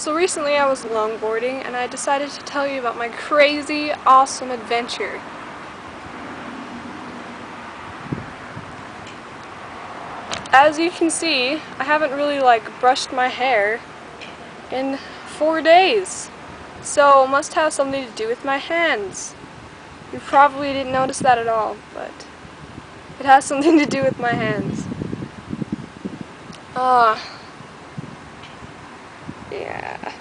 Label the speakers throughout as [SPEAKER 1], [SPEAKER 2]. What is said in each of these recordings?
[SPEAKER 1] So recently I was longboarding and I decided to tell you about my crazy, awesome adventure. As you can see, I haven't really brushed my hair in 4 days. So it must have something to do with my hands. You probably didn't notice that at all, but it has something to do with my hands. Yeah.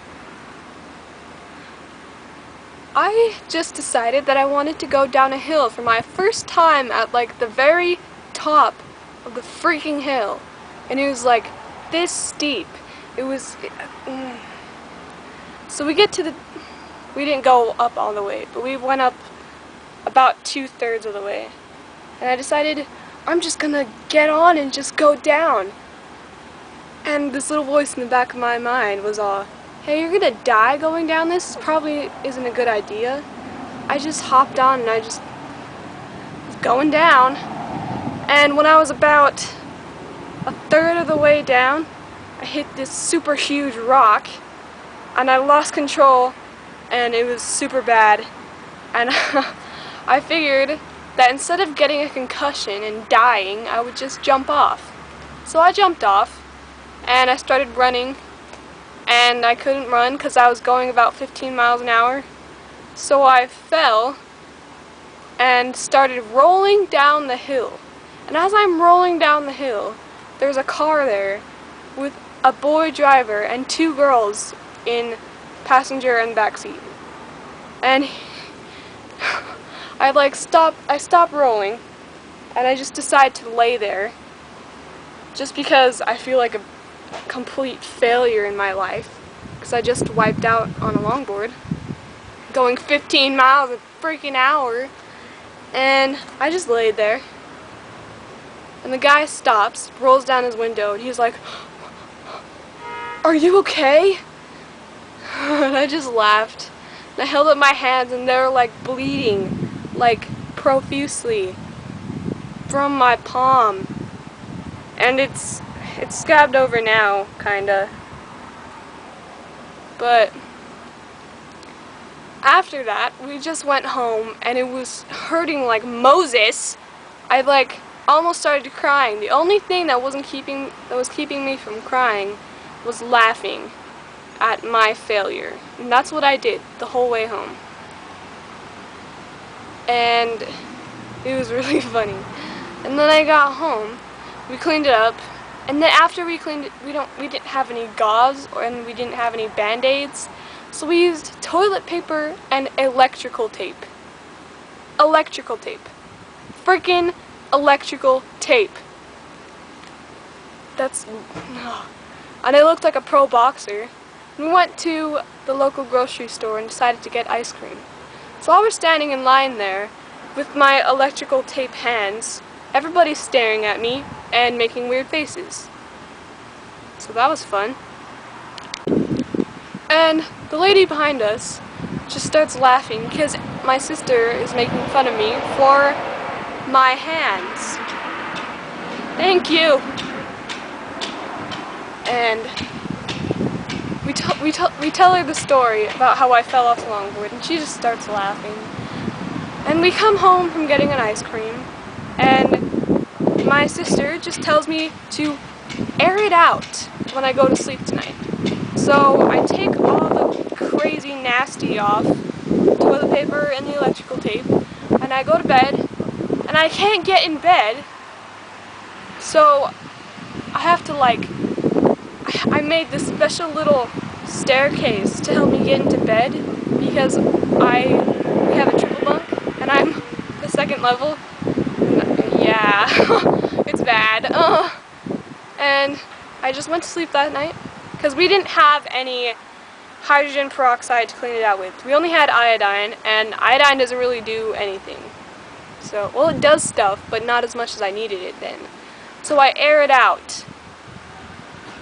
[SPEAKER 1] I just decided that I wanted to go down a hill for my first time at the very top of the freaking hill. And it was this steep. It was... So we didn't go up all the way, but we went up about 2/3 of the way. And I decided, I'm just gonna get on and just go down. And this little voice in the back of my mind was all, hey, you're gonna die going down this? Probably isn't a good idea. I just hopped on and I just was going down. And when I was about 1/3 of the way down, I hit this super huge rock and I lost control and it was super bad. And I figured that instead of getting a concussion and dying, I would just jump off. So I jumped off and I started running. And I couldn't run because I was going about 15 miles an hour. So I fell and started rolling down the hill. And as I'm rolling down the hill, there's a car there with a boy driver and 2 girls in passenger and back seat. And I stopped rolling and I just decided to lay there just because I feel like a complete failure in my life because I just wiped out on a longboard going 15 miles a freaking hour, and I just laid there and the guy stops, rolls down his window, and he's like, are you okay? And I just laughed and I held up my hands and they were bleeding profusely from my palm, and it's scabbed over now, kinda. But after that, we just went home and it was hurting like Moses. I almost started crying. The only thing that was keeping me from crying was laughing at my failure. And that's what I did the whole way home. And it was really funny. And then I got home, we cleaned it up. And then after we cleaned it, we didn't have any gauze and we didn't have any band-aids. So we used toilet paper and electrical tape. Electrical tape. Freaking electrical tape. And I looked like a pro boxer. We went to the local grocery store and decided to get ice cream. So while we're standing in line there with my electrical tape hands, everybody's staring at me and making weird faces. So that was fun. And the lady behind us just starts laughing because my sister is making fun of me for my hands. Thank you. And we tell her the story about how I fell off the longboard, and she just starts laughing. And we come home from getting an ice cream, and my sister just tells me to air it out when I go to sleep tonight. So I take all the crazy nasty off, toilet paper and the electrical tape, and I go to bed, and I can't get in bed, so I have to I made this special little staircase to help me get into bed because we have a triple bunk and I'm the 2nd level. Yeah, it's bad. And I just went to sleep that night because we didn't have any hydrogen peroxide to clean it out with. We only had iodine, and iodine doesn't really do anything. So, well, it does stuff, but not as much as I needed it then. So I air it out.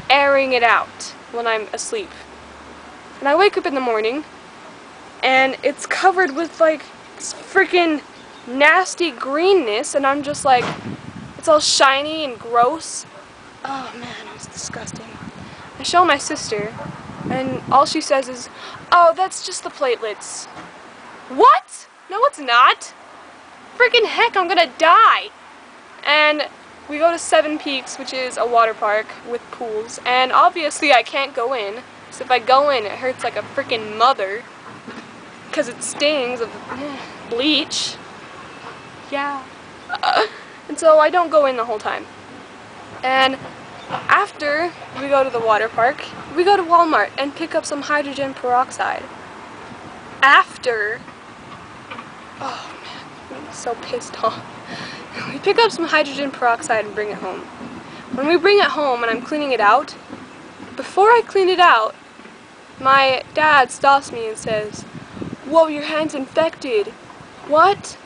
[SPEAKER 1] Airing it out when I'm asleep. And I wake up in the morning and it's covered with this freaking nasty greenness, and I'm just it's all shiny and gross. Oh man, it was disgusting. I show my sister And all she says is, "Oh, that's just the platelets." What? No, it's not. Freaking heck, I'm gonna die. And we go to Seven Peaks, which is a water park with pools, and obviously I can't go in. So if I go in, it hurts like a freaking mother, because it stings of bleach. Yeah. And so I don't go in the whole time. And after we go to the water park, we go to Walmart and pick up some hydrogen peroxide. After, oh man, I'm so pissed off. We pick up some hydrogen peroxide and bring it home. When we bring it home and I'm cleaning it out, before I clean it out, my dad stops me and says, "Whoa, your hand's infected." What?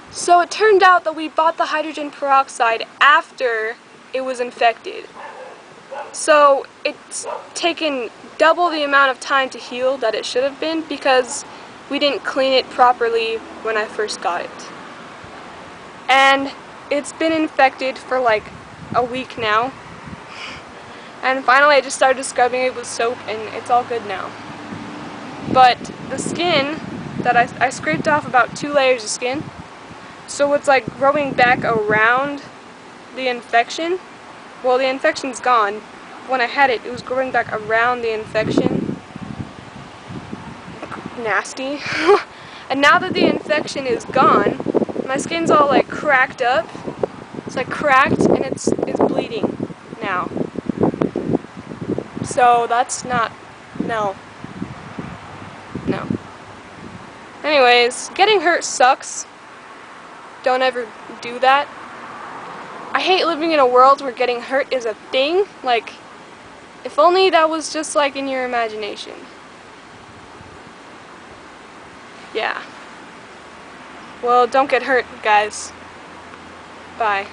[SPEAKER 1] So it turned out that we bought the hydrogen peroxide after it was infected. So it's taken double the amount of time to heal that it should have been because we didn't clean it properly when I first got it. And it's been infected for like a week now. And finally I just started scrubbing it with soap and it's all good now. But the skin that I scraped off about 2 layers of skin, so it's like growing back around the infection. Well, the infection's gone. When I had it, it was growing back around the infection. Nasty. And now that the infection is gone, my skin's all like cracked up. It's like cracked and it's bleeding now. So that's not, no. Anyways, getting hurt sucks. Don't ever do that. I hate living in a world where getting hurt is a thing. Like, if only that was just like in your imagination. Yeah. Well, don't get hurt, guys. Bye.